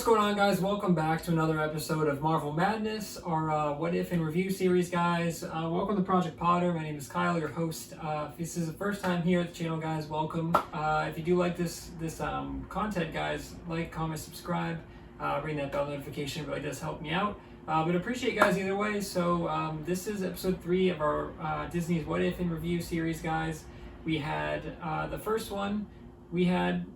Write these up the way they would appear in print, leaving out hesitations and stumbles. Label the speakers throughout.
Speaker 1: What's going on, guys? Welcome back to another episode of Marvel Madness, our What If in Review series, guys. Welcome to Project Potter. My name is Kyle, your host. If this is the first time here at the channel, guys, welcome. If you do like this content, guys, like, comment, subscribe, ring that bell notification. It really does help me out. But appreciate you guys either way. So this is episode 3 of our Disney's What If in Review series, guys. We had the first one. We had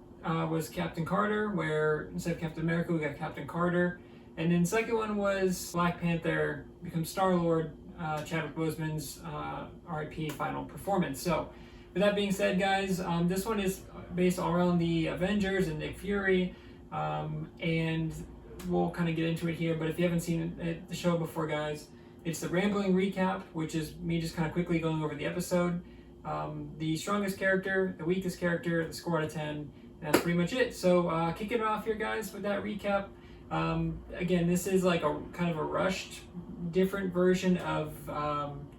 Speaker 1: was Captain Carter, where instead of Captain America, we got Captain Carter. And then the second one was Black Panther becomes Star-Lord, Chadwick Boseman's RIP final performance. So, with that being said, guys, this one is based all around the Avengers and Nick Fury. And we'll kind of get into it here, but if you haven't seen the show before, guys, it's the rambling recap, which is me just kind of quickly going over the episode. The strongest character, the weakest character, the score out of 10. That's pretty much it. So kicking it off here, guys, with that recap. Again, this is like a kind of a rushed, different version of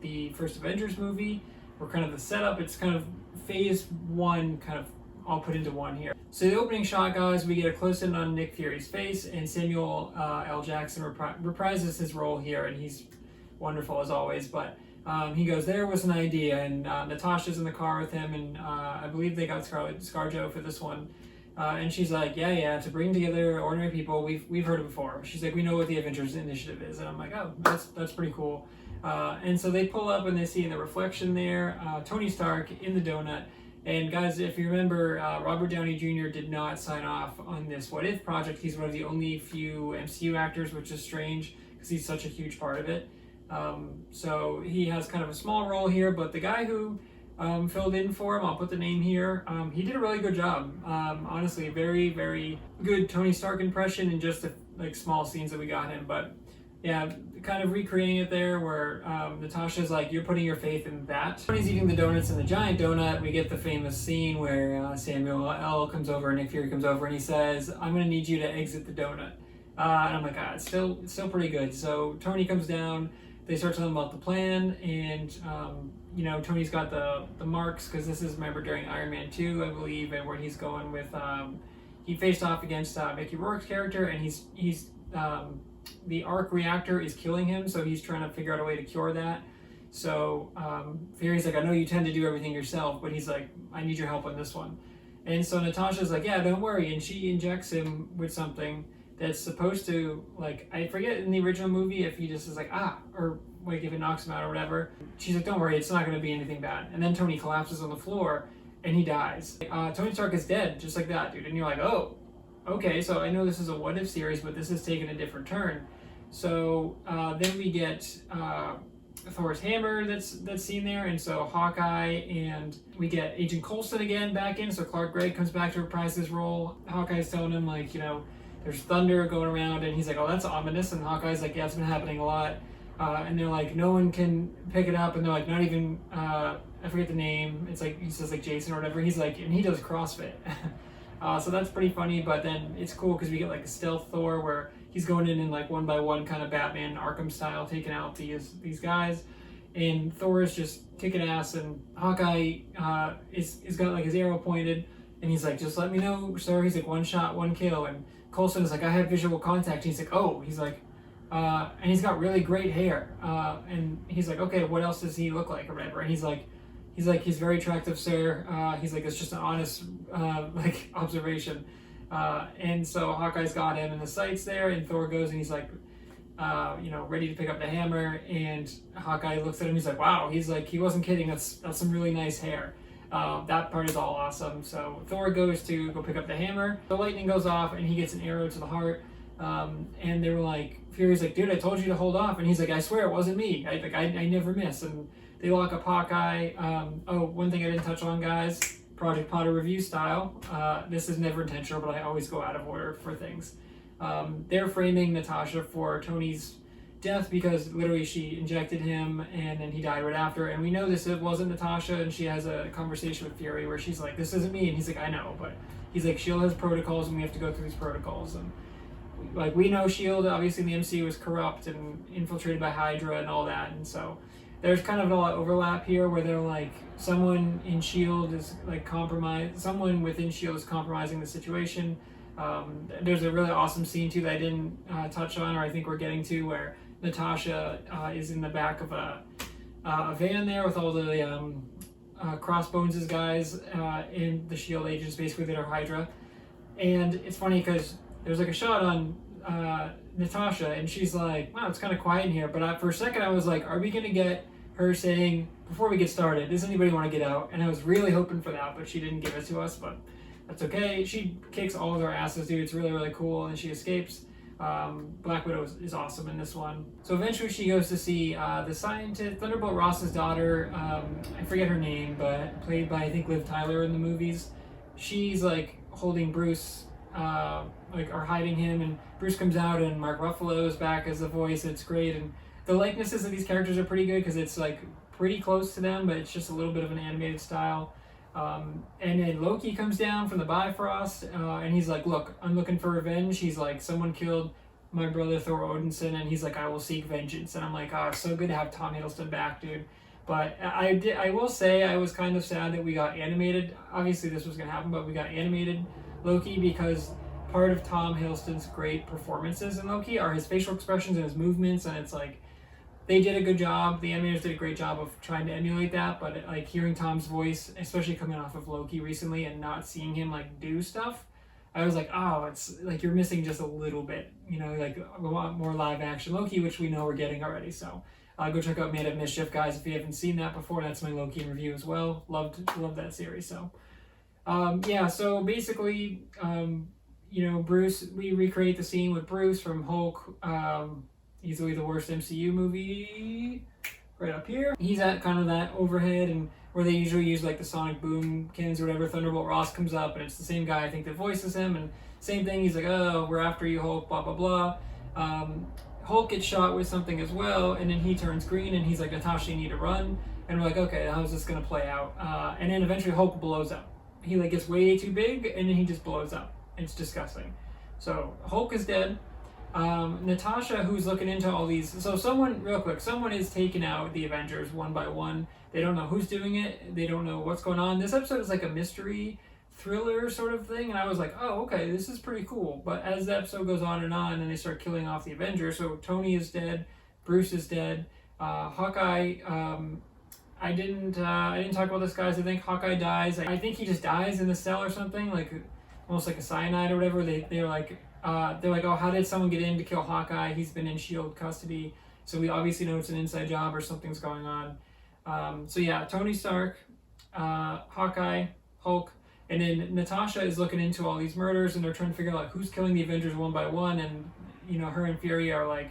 Speaker 1: the first Avengers movie. Or kind of the setup. It's kind of phase 1, kind of all put into one here. So the opening shot, guys, we get a close-in on Nick Fury's face, and Samuel L. Jackson reprises his role here, and he's wonderful as always. But he goes, "There was an idea," and Natasha's in the car with him, and I believe they got ScarJo for this one. And she's like, yeah, to bring together ordinary people, we've heard it before. She's like, we know what the Avengers Initiative is, and I'm like, oh, that's pretty cool. And so they pull up and they see in the reflection there, Tony Stark in the donut. And guys, if you remember, Robert Downey Jr. did not sign off on this What If project. He's one of the only few MCU actors, which is strange because he's such a huge part of it. So he has kind of a small role here, but the guy who filled in for him, I'll put the name here, he did a really good job. Honestly, very, very good Tony Stark impression in just the small scenes that we got him. But yeah, kind of recreating it there where Natasha's like, you're putting your faith in that. When he's eating the donuts in the giant donut, we get the famous scene where Samuel L. comes over, Nick Fury comes over, and he says, I'm going to need you to exit the donut. And I'm like, it's still pretty good. So Tony comes down. They start telling about the plan, and Tony's got the marks because this is, remember, during Iron Man 2, I believe, and where he's going with he faced off against Mickey Rourke's character, and he's the arc reactor is killing him, so he's trying to figure out a way to cure that. So Fury's like, I know you tend to do everything yourself, but he's like, I need your help on this one. And so Natasha's like, yeah, don't worry, and she injects him with something that's supposed to, I forget in the original movie if he just is like, or if it knocks him out or whatever. She's like, don't worry, it's not going to be anything bad. And then Tony collapses on the floor and he dies. Tony Stark is dead, just like that, dude. And you're like, oh, okay, so I know this is a What If series, but this is taking a different turn. So then we get Thor's hammer that's seen there, and so Hawkeye, and we get Agent Coulson again back in, so Clark Gregg comes back to reprise his role. Hawkeye's telling him, there's thunder going around, and he's like, oh, that's ominous, and Hawkeye's like, yeah, it's been happening a lot. And they're like, no one can pick it up, and they're like, not even, I forget the name, it's like, he says Jason or whatever, he's like, and he does CrossFit. So that's pretty funny, but then it's cool because we get a stealth Thor where he's going in one by one kind of Batman Arkham style, taking out these guys, and Thor is just kicking ass, and Hawkeye is got his arrow pointed, and he's like, just let me know, sir. He's like, one shot, one kill, and Coulson is like, I have visual contact. He's like, oh, he's like, and he's got really great hair, and he's like, okay, what else does he look like or whatever? And he's like, he's very attractive, sir. He's like, it's just an honest, observation. And so Hawkeye's got him in the sights there, and Thor goes and he's like, ready to pick up the hammer, and Hawkeye looks at him. He's like, wow. He's like, he wasn't kidding. That's some really nice hair. That part is all awesome. So Thor goes to go pick up the hammer. The lightning goes off, and he gets an arrow to the heart. And they were like, Fury's like, dude, I told you to hold off. And he's like, I swear it wasn't me. I never miss. And they lock up Hawkeye. One thing I didn't touch on, guys, Project Potter review style. This is never intentional, but I always go out of order for things. They're framing Natasha for Tony's death because literally she injected him and then he died right after. And we know it wasn't Natasha, and she has a conversation with Fury where she's like, this isn't me. And he's like, I know, but he's like, S.H.I.E.L.D. has protocols and we have to go through these protocols. And we know S.H.I.E.L.D. obviously in the MCU was corrupt and infiltrated by Hydra and all that. And so there's kind of a lot of overlap here where they're like, someone in S.H.I.E.L.D. is compromised, someone within S.H.I.E.L.D. is compromising the situation. There's a really awesome scene too that I didn't touch on, or I think we're getting to, where Natasha is in the back of a van there with all the Crossbones' guys and the S.H.I.E.L.D. agents, basically, that are Hydra. And it's funny because there's like a shot on Natasha, and she's like, wow, it's kind of quiet in here. But for a second, I was like, are we going to get her saying, before we get started, does anybody want to get out? And I was really hoping for that, but she didn't give it to us, but that's okay. She kicks all of their asses, dude. It's really, really cool, and she escapes. Black Widow is awesome in this one. So eventually she goes to see the scientist, Thunderbolt Ross's daughter, I forget her name, but played by, I think, Liv Tyler in the movies. She's like holding Bruce, or hiding him, and Bruce comes out and Mark Ruffalo is back as the voice. It's great, and the likenesses of these characters are pretty good because it's like pretty close to them, but it's just a little bit of an animated style. And then Loki comes down from the Bifrost, and he's like, look, I'm looking for revenge. He's like, someone killed my brother Thor Odinson, and he's like, I will seek vengeance. And I'm like, oh, it's so good to have Tom Hiddleston back, dude. But I will say I was kind of sad that we got animated. Obviously this was going to happen, but we got animated Loki because part of Tom Hiddleston's great performances in Loki are his facial expressions and his movements, and it's like, they did a good job. The animators did a great job of trying to emulate that, but like hearing Tom's voice, especially coming off of Loki recently and not seeing him like do stuff, I was like, oh, it's like you're missing just a little bit, like a lot more live action Loki, which we know we're getting already. So go check out Man of Mischief, guys, if you haven't seen that before. That's my Loki review as well. Loved that series. So so basically, Bruce, we recreate the scene with Bruce from Hulk. Easily the worst MCU movie, right up here. He's at kind of that overhead, and where they usually use like the sonic boom cannons or whatever. Thunderbolt Ross comes up, and it's the same guy, I think, that voices him, and same thing. He's like, oh, we're after you, Hulk, blah, blah, blah. Hulk gets shot with something as well, and then he turns green, and he's like, Natasha, you need to run. And we're like, okay, how's this gonna play out? And then eventually Hulk blows up. He like gets way too big, and then he just blows up. It's disgusting. So Hulk is dead. Natasha, who's looking into all these, so someone is taking out the Avengers one by one. They don't know who's doing it. They don't know what's going on. This episode is like a mystery thriller sort of thing, and I was like, oh, okay, this is pretty cool. But as the episode goes on, and they start killing off the Avengers, so Tony is dead, Bruce is dead, Hawkeye, I didn't talk about this, guys. I think Hawkeye dies. I think he just dies in the cell or something, like almost like a cyanide or whatever. They're like, oh, how did someone get in to kill Hawkeye? He's been in S.H.I.E.L.D. custody, so we obviously know it's an inside job or something's going on. Tony Stark, Hawkeye, Hulk, and then Natasha is looking into all these murders, and they're trying to figure out like, who's killing the Avengers one by one, and her and Fury are like,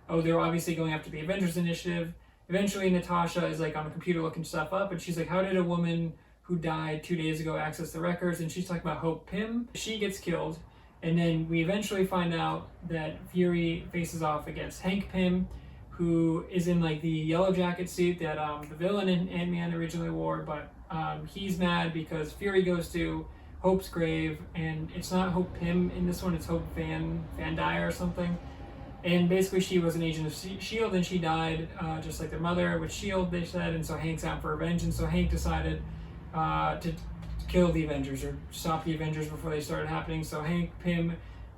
Speaker 1: oh, they're obviously going after the Avengers Initiative. Eventually Natasha is like on a computer looking stuff up, and she's like, how did a woman who died 2 days ago access the records? And she's talking about Hope Pym. She gets killed. And then we eventually find out that Fury faces off against Hank Pym, who is in like the yellow jacket suit that the villain in Ant-Man originally wore, but he's mad because Fury goes to Hope's grave, and it's not Hope Pym in this one, it's Hope Van Dyne or something. And basically she was an agent of S.H.I.E.L.D. and she died just like their mother with S.H.I.E.L.D., they said, and so Hank's out for revenge, and so Hank decided to kill the Avengers or stop the Avengers before they started happening. So Hank Pym,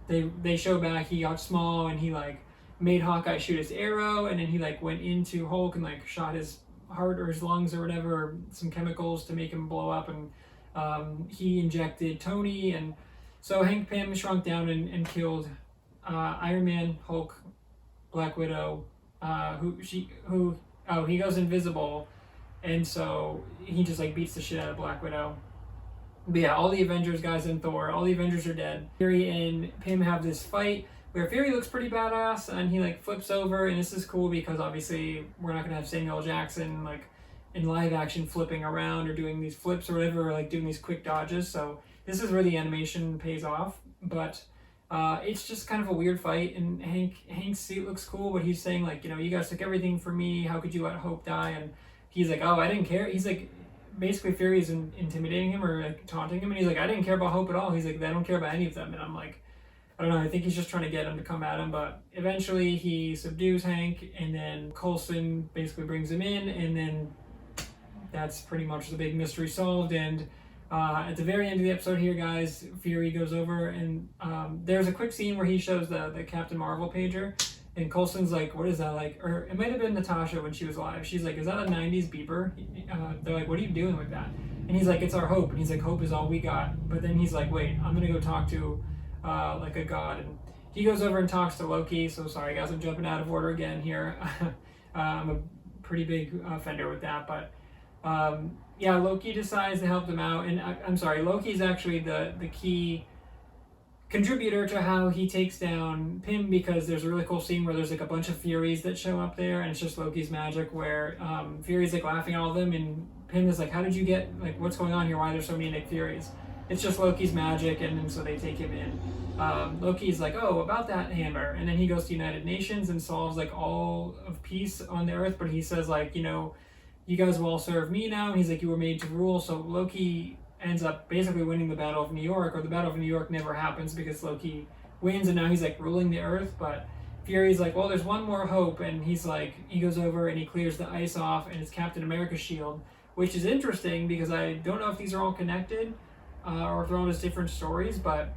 Speaker 1: they show back, he got small and he like made Hawkeye shoot his arrow, and then he like went into Hulk and like shot his heart or his lungs or whatever, or some chemicals to make him blow up, and he injected Tony, and so Hank Pym shrunk down and killed Iron Man, Hulk, Black Widow, he goes invisible, and so he just like beats the shit out of Black Widow. But yeah, all the Avengers guys and Thor, all the Avengers are dead. Fury and Pym have this fight where Fury looks pretty badass, and he like flips over, and this is cool because obviously we're not gonna have Samuel L. Jackson like in live action flipping around or doing these flips or whatever, or like doing these quick dodges. So this is where the animation pays off, but it's just kind of a weird fight, and Hank's suit looks cool, but he's saying like, you guys took everything from me, how could you let Hope die? And he's like, oh, I didn't care. He's like, basically Fury's intimidating him or like taunting him, and he's like, I didn't care about Hope at all. He's like, I don't care about any of them. And I'm like, I don't know, I think he's just trying to get him to come at him, but eventually he subdues Hank, and then Coulson basically brings him in, and then that's pretty much the big mystery solved, and At the very end of the episode here, guys, Fury goes over and there's a quick scene where he shows the Captain Marvel pager, and Coulson's like, what is that like? Or it might have been Natasha when she was alive. She's like, is that a 90s beeper? They're like, what are you doing with that? And he's like, it's our hope. And he's like, hope is all we got. But then he's like, wait, I'm going to go talk to like a god. And he goes over and talks to Loki. So sorry, guys, I'm jumping out of order again here. I'm a pretty big offender with that. But yeah, Loki decides to help them out. And I'm sorry, Loki's actually the key contributor to how he takes down Pym, because there's a really cool scene where there's like a bunch of Furies that show up there, and it's just Loki's magic where Fury's like laughing at all of them, and Pym is like, how did you get, like, what's going on here? Why are there so many Nick Furies? It's just Loki's magic, and then so they take him in. Loki's like, oh, about that hammer. And then he goes to United Nations and solves like all of peace on the earth, but he says like, you know, you guys will all serve me now. And he's like, you were made to rule. So Loki ends up basically winning the Battle of New York, or the Battle of New York never happens because Loki wins, and now he's like ruling the earth. But Fury's like, well, there's one more hope, and he's like, he goes over and he clears the ice off, and it's Captain America's shield, which is interesting because I don't know if these are all connected or if they're all just different stories. But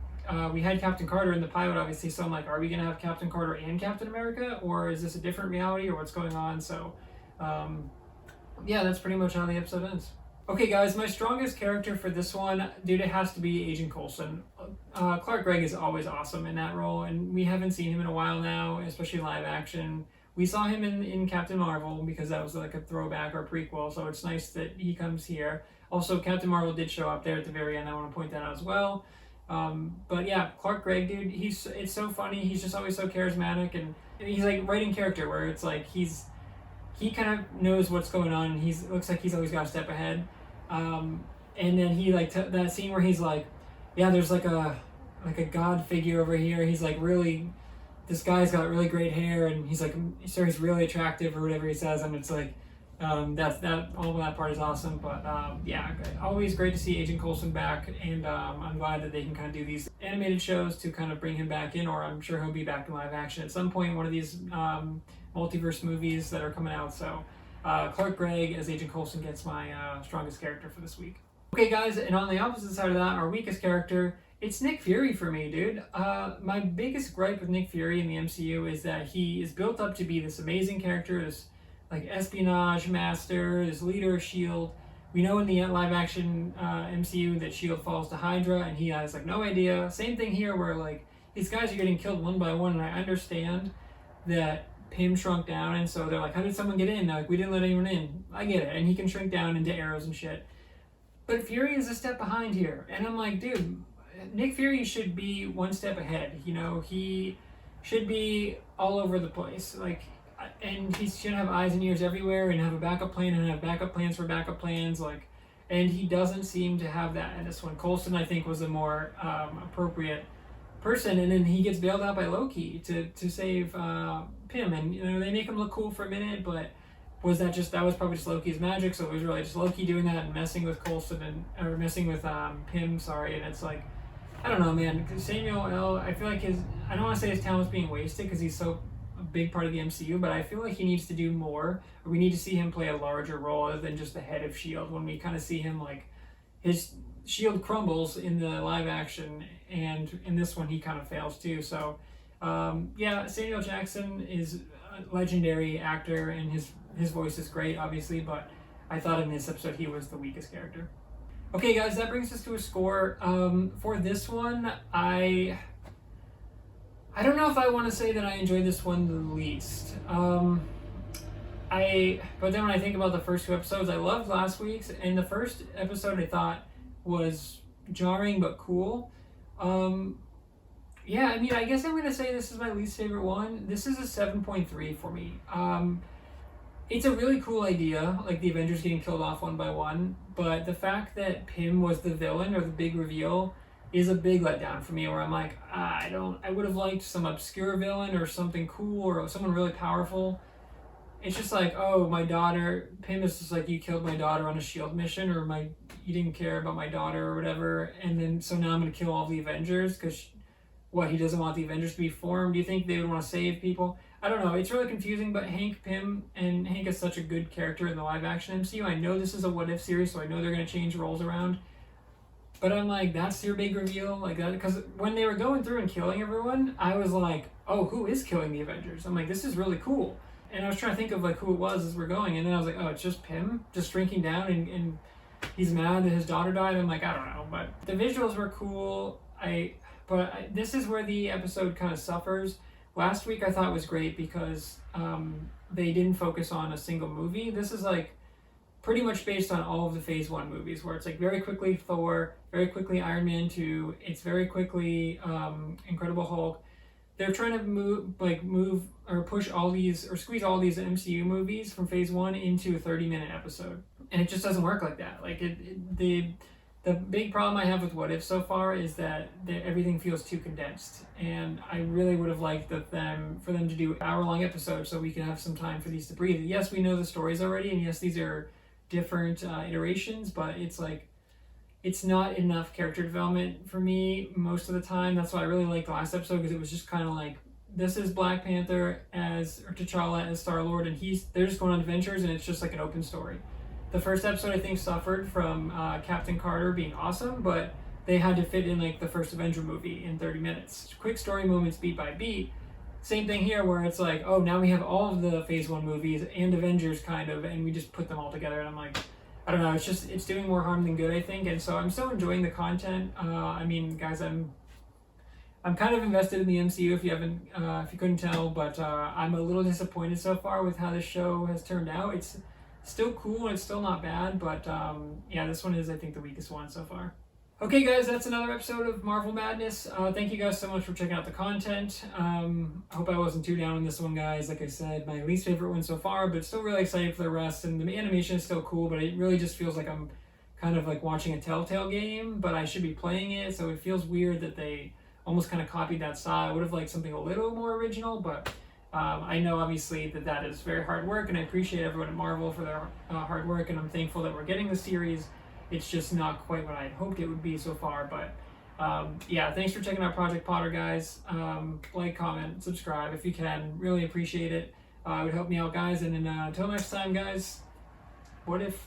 Speaker 1: we had Captain Carter in the pilot, obviously, so I'm like, are we gonna have Captain Carter and Captain America, or is this a different reality, or what's going on? So yeah, that's pretty much how the episode ends. Okay, guys, my strongest character for this one, dude, it has to be Agent Coulson. Clark Gregg is always awesome in that role, and we haven't seen him in a while now, especially live action. We saw him in Captain Marvel because that was like a throwback or prequel, so it's nice that he comes here. Also, Captain Marvel did show up there at the very end. I want to point that out as well. But yeah, Clark Gregg, dude, it's so funny. He's just always so charismatic, and he's like right in character where it's like he kind of knows what's going on, and looks like he's always got a step ahead. And then he like that scene where he's like, yeah, there's like a god figure over here. He's like, really, this guy's got really great hair, and he's like, sir, he's really attractive, or whatever he says, and it's like, that all of that part is awesome. But yeah, always great to see Agent Coulson back, and I'm glad that they can kind of do these animated shows to kind of bring him back in, or I'm sure he'll be back in live action at some point in one of these multiverse movies that are coming out. So Clark Gregg as Agent Coulson gets my strongest character for this week. Okay, guys, and on the opposite side of that, our weakest character, it's Nick Fury for me, dude. My biggest gripe with Nick Fury in the MCU is that he is built up to be this amazing character, this like espionage master, this leader of S.H.I.E.L.D. We know in the live action MCU that S.H.I.E.L.D. falls to Hydra, and he has like no idea. Same thing here where like these guys are getting killed one by one, and I understand that Pym shrunk down, and so they're like, how did someone get in? They're like, we didn't let anyone in. I get it, and he can shrink down into arrows and shit. But Fury is a step behind here, and I'm like, dude, Nick Fury should be one step ahead. You know, he should be all over the place, like, and he should have eyes and ears everywhere, and have a backup plan, and have backup plans for backup plans, like. And he doesn't seem to have that in this one. Coulson, I think, was a more appropriate person, and then he gets bailed out by Loki to save Pym, and you know they make him look cool for a minute, but that was probably just Loki's magic, so it was really just Loki doing that and messing with Coulson or messing with Pym, sorry, and it's like, I don't know, man, because Samuel L., I feel like I don't want to say his talent's being wasted because he's so a big part of the MCU, but I feel like he needs to do more, or we need to see him play a larger role other than just the head of S.H.I.E.L.D. when we kind of see him like, his S.H.I.E.L.D. crumbles in the live action, and in this one he kind of fails too, so yeah, Samuel Jackson is a legendary actor, and his voice is great, obviously, but I thought in this episode he was the weakest character. Okay, guys, that brings us to a score. For this one, I don't know if I want to say that I enjoyed this one the least. But then when I think about the first two episodes, I loved last week's, and the first episode I thought was jarring but cool. Yeah, I mean, I guess I'm going to say this is my least favorite one. This is a 7.3 for me. It's a really cool idea, like the Avengers getting killed off one by one, but the fact that Pym was the villain, or the big reveal, is a big letdown for me, where I'm like, I would have liked some obscure villain or something cool or someone really powerful. It's just like, oh, my daughter, Pym is just like, you killed my daughter on a S.H.I.E.L.D. mission, or you didn't care about my daughter or whatever, and then so now I'm going to kill all the Avengers because he doesn't want the Avengers to be formed? Do you think they would want to save people? I don't know. It's really confusing, but Hank Pym, and Hank is such a good character in the live-action MCU. I know this is a what-if series, so I know they're going to change roles around. But I'm like, that's your big reveal, like that, because when they were going through and killing everyone, I was like, oh, who is killing the Avengers? I'm like, this is really cool. And I was trying to think of like who it was as we're going, and then I was like, oh, it's just Pym, just drinking down, and he's mad that his daughter died. I'm like, I don't know, but the visuals were cool. This is where the episode kind of suffers. Last week I thought was great because they didn't focus on a single movie. This is like pretty much based on all of the Phase 1 movies, where it's like very quickly Thor, very quickly Iron Man 2, it's very quickly Incredible Hulk. They're trying to move or push all these, or squeeze all these MCU movies from Phase 1 into a 30-minute episode. And it just doesn't work like that. Like, the big problem I have with What If so far is that everything feels too condensed. And I really would have liked for them to do hour-long episodes so we can have some time for these to breathe. Yes, we know the stories already, and yes, these are different iterations, but it's like, it's not enough character development for me most of the time. That's why I really liked the last episode, because it was just kind of like, this is Black Panther or T'Challa as Star-Lord, and they're just going on adventures, and it's just like an open story. The first episode, I think, suffered from Captain Carter being awesome, but they had to fit in like the first Avenger movie in 30 minutes. Quick story moments, beat by beat. Same thing here, where it's like, oh, now we have all of the Phase 1 movies and Avengers kind of, and we just put them all together, and I'm like, I don't know, it's doing more harm than good, I think, and so I'm still enjoying the content. I mean, guys, I'm kind of invested in the MCU, if you couldn't tell, but I'm a little disappointed so far with how this show has turned out. It's still cool, and it's still not bad, but yeah, this one is, I think, the weakest one so far. Okay, guys, that's another episode of Marvel Madness. Thank you guys so much for checking out the content. I hope I wasn't too down on this one, guys. Like I said, my least favorite one so far, but still really excited for the rest. And the animation is still cool, but it really just feels like I'm kind of like watching a Telltale game, but I should be playing it, so it feels weird that they almost kind of copied that style. I would have liked something a little more original, but I know obviously that is very hard work, and I appreciate everyone at Marvel for their hard work, and I'm thankful that we're getting the series. It's just not quite what I had hoped it would be so far, but yeah, thanks for checking out Project Potter, guys. Like, comment, subscribe if you can. Really appreciate it. It would help me out, guys, and then until next time, guys, what if